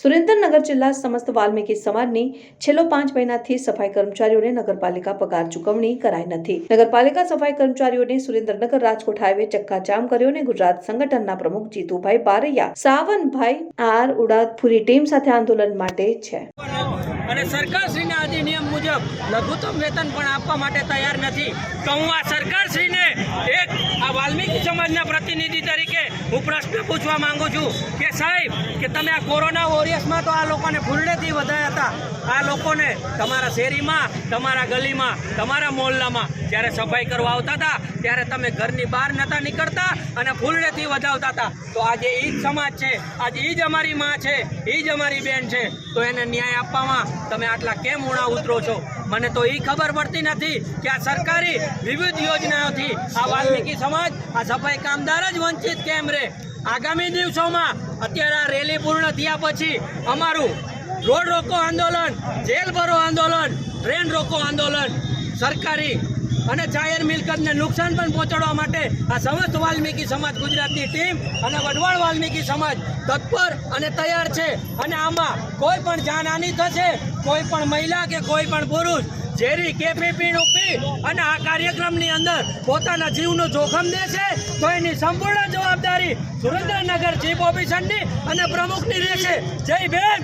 સુરેન્દ્રનગર જિલ્લા સમસ્ત વાલ્મીકી સમાજની છેલ્લો 5 મહિનાથી સફાઈ કર્મચારીઓને નગરપાલિકા પગાર ચૂકવણી કરાઈ નથી। નગરપાલિકા સફાઈ કર્મચારીઓને સુરેન્દ્રનગર રાજકોટ હાઈવે ચક્કાજામ કર્યો અને ગુજરાત સંગઠનના પ્રમુખ જીતુભાઈ બારૈયા સાવનભાઈ આર ઉડાદપુરી ટીમ સાથે આંદોલન માટે છે અને સરકારશ્રીના અધિનિયમ મુજબ લઘુત્તમ વેતન પણ આપવા માટે તૈયાર નથી। તો હું આ સરકારશ્રીને એક આ વાલ્મીકી સમાજના પ્રતિનિધિ તરીકે હું પ્રશ્ન પૂછવા માંગુ છું કે સાહેબ કે તમે આ કોરોના વોરિયર્સમાં તો આ લોકોને ફૂલડેથી વધાયા હતા। આ લોકોને તમારા શેરીમાં, તમારા ગલીમાં, તમારા મોહલ્લામાં જ્યારે સફાઈ કરવા આવતા હતા ત્યારે તમે ઘરની બહાર નહોતા નીકળતા અને ફૂલડેથી વધાવતા હતા। તો આજે એ જ સમાજ છે, આજે એ જ અમારી માં છે, એ જ અમારી બેન છે, તો એને ન્યાય આપવામાં તમે આટલા કેમ ઊણા ઉતરો છો? મને તો એ ખબર પડતી નથી કે આ સરકારી વિવિધ યોજનાઓથી આ વાલ્મીકી સમાજ, આ સફાઈ કામદાર જ વંચિત કેમ રહે? આગામી દિવસોમાં અત્યારે આ રેલી પૂર્ણ થયા પછી અમારું રોડ રોકો આંદોલન, જેલ ભરો આંદોલન, ટ્રેન રોકો આંદોલન, સરકારી અને જાહેર મિલકતને નુકસાન પણ પહોંચાડવા માટે આ સમસ્ત વાલ્મીકી સમાજ ગુજરાતની ટીમ અને વઢવાણ વાલ્મીકી સમાજ તત્પર અને તૈયાર છે। અને આમાં કોઈ પણ જાનહાનિ થશે, કોઈ પણ મહિલા કે કોઈ પણ પુરુષ ઝેરી કેફી પીણું પી અને આ કાર્યક્રમની અંદર પોતાના જીવનું જોખમ દેશે તો એની સંપૂર્ણ જવાબદારી સુરેન્દ્રનગર ચીફ ઓફિસરની અને પ્રમુખની રહેશે। જય ભીમ।